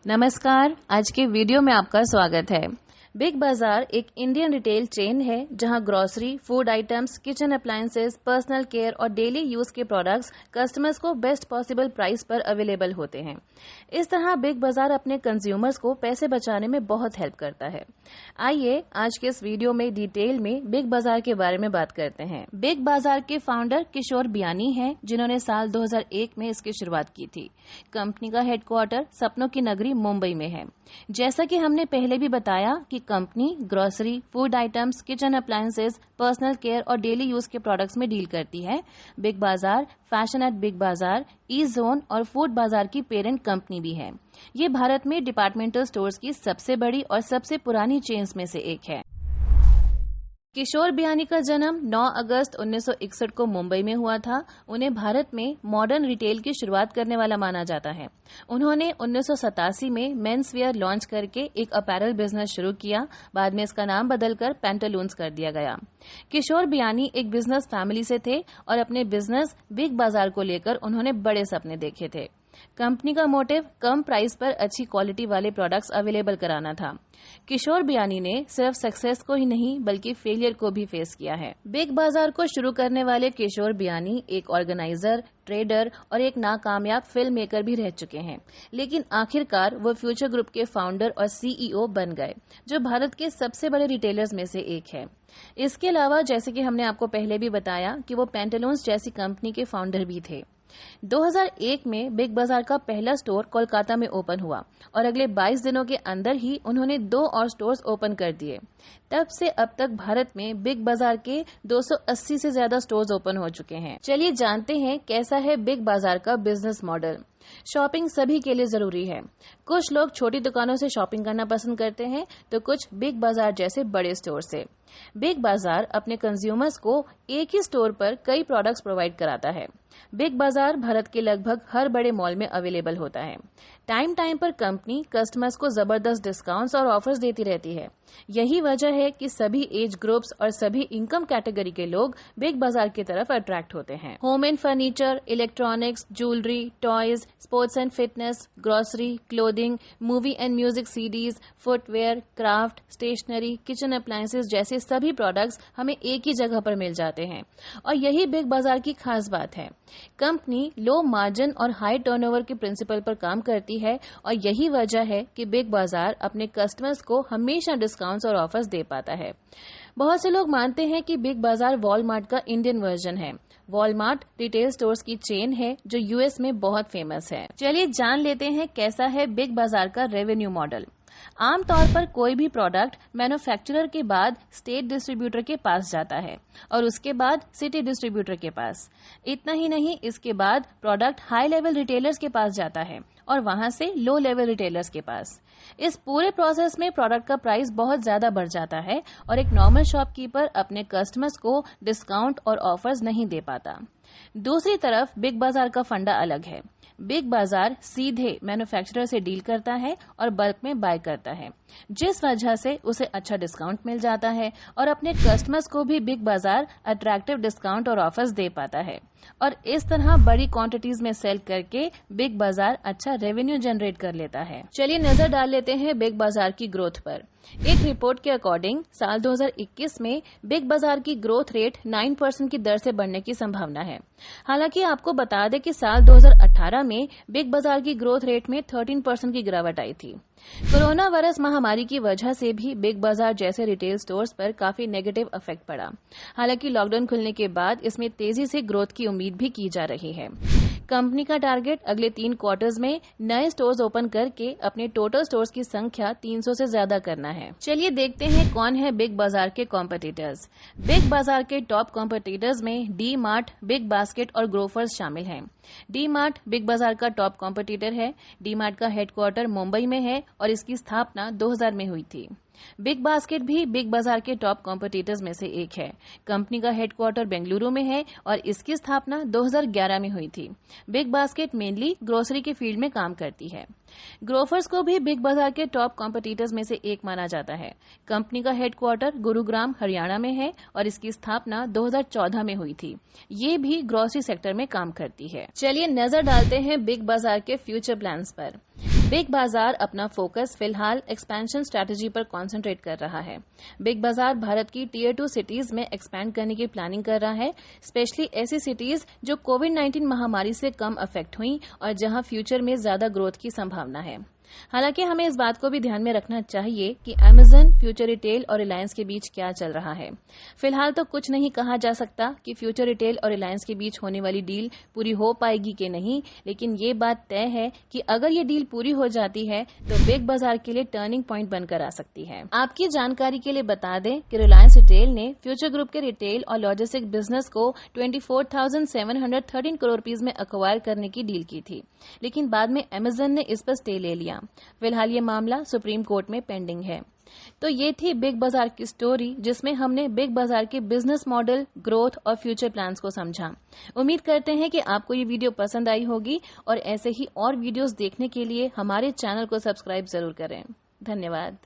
नमस्कार। आज के वीडियो में आपका स्वागत है। बिग बाजार एक इंडियन रिटेल चेन है जहां grocery, food items, kitchen appliances, personal care और डेली यूज के प्रोडक्ट्स कस्टमर्स को बेस्ट पॉसिबल प्राइस पर अवेलेबल होते हैं। इस तरह बिग बाजार अपने कंज्यूमर्स को पैसे बचाने में बहुत हेल्प करता है। आइए आज के इस वीडियो में डिटेल में बिग बाजार के बारे में बात करते हैं। बिग बाजार के फाउंडर किशोर बियानी हैं, जिन्होंने साल 2001 में इसकी शुरुआत की थी। कंपनी का हेडक्वार्टर सपनों की नगरी मुंबई में है। जैसा कि हमने पहले भी बताया कि company grocery, food items, kitchen appliances, personal care और डेली यूज के प्रोडक्ट्स में डील करती है। बिग बाजार, फैशन एट बिग बाजार, ई जोन और फूड बाजार की पेरेंट कंपनी भी है। ये भारत में डिपार्टमेंटल स्टोर्स की सबसे बड़ी और सबसे पुरानी चेन्स में से एक है। किशोर बियानी का जन्म 9 अगस्त 1961 को मुंबई में हुआ था। उन्हें भारत में मॉडर्न रिटेल की शुरुआत करने वाला माना जाता है। उन्होंने 1987 में मेंस वेयर लॉन्च करके एक अपैरल बिजनेस शुरू किया। बाद में इसका नाम बदलकर पैंटालून्स कर दिया गया। किशोर बियानी एक बिजनेस फैमिली से थे और अपने बिजनेस बिग बाजार को लेकर उन्होंने बड़े सपने देखे थे। कंपनी का मोटिव कम प्राइस पर अच्छी क्वालिटी वाले प्रोडक्ट्स अवेलेबल कराना था। किशोर बियानी ने सिर्फ सक्सेस को ही नहीं बल्कि फेलियर को भी फेस किया है। बिग बाजार को शुरू करने वाले किशोर बियानी एक ऑर्गेनाइजर, ट्रेडर और एक नाकामयाब फिल्म मेकर भी रह चुके हैं, लेकिन आखिरकार वो फ्यूचर ग्रुप के फाउंडर और सीईओ बन गए, जो भारत के सबसे बड़े रिटेलर्स में से एक है। इसके अलावा जैसे कि हमने आपको पहले भी बताया कि वो पैंटालून्स जैसी कंपनी के फाउंडर भी थे। 2001 में बिग बाजार का पहला स्टोर कोलकाता में ओपन हुआ और अगले 22 दिनों के अंदर ही उन्होंने 2 और स्टोर्स ओपन कर दिए। तब से अब तक भारत में बिग बाजार के 280 से ज्यादा स्टोर्स ओपन हो चुके हैं। चलिए जानते हैं कैसा है बिग बाजार का बिजनेस मॉडल। शॉपिंग सभी के लिए जरूरी है। कुछ लोग छोटी दुकानों से शॉपिंग करना पसंद करते हैं तो कुछ बिग बाजार जैसे बड़े स्टोर से। बिग बाजार अपने कंज्यूमर्स को एक ही स्टोर पर कई प्रोडक्ट्स प्रोवाइड कराता है। बिग बाजार भारत के लगभग हर बड़े मॉल में अवेलेबल होता है। टाइम टाइम पर कंपनी कस्टमर्स को जबरदस्त डिस्काउंट्स और ऑफर्स देती रहती है। यही वजह है कि सभी एज ग्रुप्स और सभी इनकम कैटेगरी के लोग बिग बाजार की तरफ अट्रैक्ट होते हैं। Home and furniture, electronics, jewellery, toys, sports and fitness, grocery, clothing, movie and music CDs, footwear, craft, stationery, kitchen appliances जैसे सभी प्रोडक्ट्स हमें एक ही जगह पर मिल जाते हैं और यही बिग बाजार की खास बात है। कंपनी लो मार्जिन और हाई टर्नओवर के प्रिंसिपल पर काम करती है और यही वजह है कि बिग बाजार अपने कस्टमर्स को हमेशा डिस्काउंट्स और ऑफर्स दे पाता है। बहुत से लोग मानते हैं कि बिग बाजार वॉलमार्ट का इंडियन वर्जन है। वॉलमार्ट रिटेल स्टोर्स की चेन है जो यूएस में बहुत फेमस है। चलिए जान लेते हैं कैसा है बिग बाजार का रेवेन्यू मॉडल। आमतौर पर कोई भी प्रोडक्ट मैन्युफैक्चरर के बाद स्टेट डिस्ट्रीब्यूटर के पास जाता है और उसके बाद सिटी डिस्ट्रीब्यूटर के पास। इतना ही नहीं, इसके बाद प्रोडक्ट हाई लेवल रिटेलर्स के पास जाता है और वहां से लो लेवल रिटेलर्स के पास। इस पूरे प्रोसेस में प्रोडक्ट का प्राइस बहुत ज्यादा बढ़ जाता है और एक नॉर्मल शॉपकीपर अपने कस्टमर्स को डिस्काउंट और ऑफर्स नहीं दे पाता। दूसरी तरफ बिग बाजार का फंडा अलग है। बिग बाजार सीधे मैन्युफैक्चरर से डील करता है और बल्क में बाय करता है, जिस वजह से उसे अच्छा डिस्काउंट मिल जाता है और अपने कस्टमर्स को भी बिग बाजार अट्रैक्टिव डिस्काउंट और ऑफर्स दे पाता है और इस तरह बड़ी क्वांटिटीज में सेल करके बिग बाजार अच्छा रेवेन्यू जनरेट कर लेता है। चलिए नजर डाल लेते हैं बिग बाजार की ग्रोथ पर। एक रिपोर्ट के अकॉर्डिंग साल 2021 में बिग बाजार की ग्रोथ रेट 9% की दर से बढ़ने की संभावना है। हालांकि आपको बता दें कि साल 2018 में बिग बाजार की ग्रोथ रेट में 13% की गिरावट आई थी। कोरोना वायरस महामारी की वजह से भी बिग बाजार जैसे रिटेल स्टोर्स पर काफी नेगेटिव इफेक्ट पड़ा। हालांकि लॉकडाउन खुलने के बाद इसमें तेजी से ग्रोथ की उम्मीद भी की जा रही है। कंपनी का टारगेट अगले 3 क्वार्टर्स में नए स्टोर्स ओपन करके अपने टोटल स्टोर्स की संख्या 300 से ज्यादा करना है। चलिए देखते हैं कौन है बिग बाजार के कॉम्पिटिटर्स। बिग बाजार के टॉप कॉम्पिटिटर्स में डी मार्ट, बिग बास्केट और ग्रोफर्स शामिल हैं। डी मार्ट बिग बाजार का टॉप कॉम्पिटिटर है। डी मार्ट का हेडक्वार्टर मुंबई में है और इसकी स्थापना 2000 में हुई थी। बिग बास्केट भी बिग बाजार के टॉप कॉम्पिटिटर्स में से एक है। कंपनी का हेडक्वार्टर बेंगलुरु में है और इसकी स्थापना 2011 में हुई थी। बिग बास्केट मेनली ग्रोसरी के फील्ड में काम करती है। ग्रोफर्स को भी बिग बाजार के टॉप कॉम्पिटिटर्स में से एक माना जाता है। कंपनी का हेडक्वार्टर गुरुग्राम हरियाणा में है और इसकी स्थापना 2014 में हुई थी। ये भी ग्रोसरी सेक्टर में काम करती है। चलिए नजर डालते हैं बिग बाजार के फ्यूचर प्लान्स पर। बिग बाजार अपना फोकस फिलहाल एक्सपेंशन स्ट्रैटेजी पर कंसंट्रेट कर रहा है। बिग बाजार भारत की टीयर 2 सिटीज में एक्सपैंड करने की प्लानिंग कर रहा है, स्पेशली ऐसी सिटीज जो कोविड-19 महामारी से कम अफेक्ट हुई और जहां फ्यूचर में ज्यादा ग्रोथ की संभावना है। हालांकि हमें इस बात को भी ध्यान में रखना चाहिए कि अमेजन, फ्यूचर रिटेल और रिलायंस के बीच क्या चल रहा है। फिलहाल तो कुछ नहीं कहा जा सकता कि फ्यूचर रिटेल और रिलायंस के बीच होने वाली डील पूरी हो पाएगी कि नहीं, लेकिन ये बात तय है कि अगर ये डील पूरी हो जाती है तो बिग बाजार के लिए टर्निंग पॉइंट बनकर आ सकती है। आपकी जानकारी के लिए बता दें कि रिलायंस रिटेल ने फ्यूचर ग्रुप के रिटेल और लॉजिस्टिक बिजनेस को 24,713 करोड़ रुपीज में एक्वायर करने की डील की थी, लेकिन बाद में अमेजन ने इस पर स्टे ले लिया। फिलहाल ये मामला सुप्रीम कोर्ट में पेंडिंग है। तो ये थी बिग बाजार की स्टोरी, जिसमें हमने बिग बाजार के बिजनेस मॉडल, ग्रोथ और फ्यूचर प्लान्स को समझा। उम्मीद करते हैं कि आपको ये वीडियो पसंद आई होगी और ऐसे ही और वीडियोस देखने के लिए हमारे चैनल को सब्सक्राइब जरूर करें। धन्यवाद।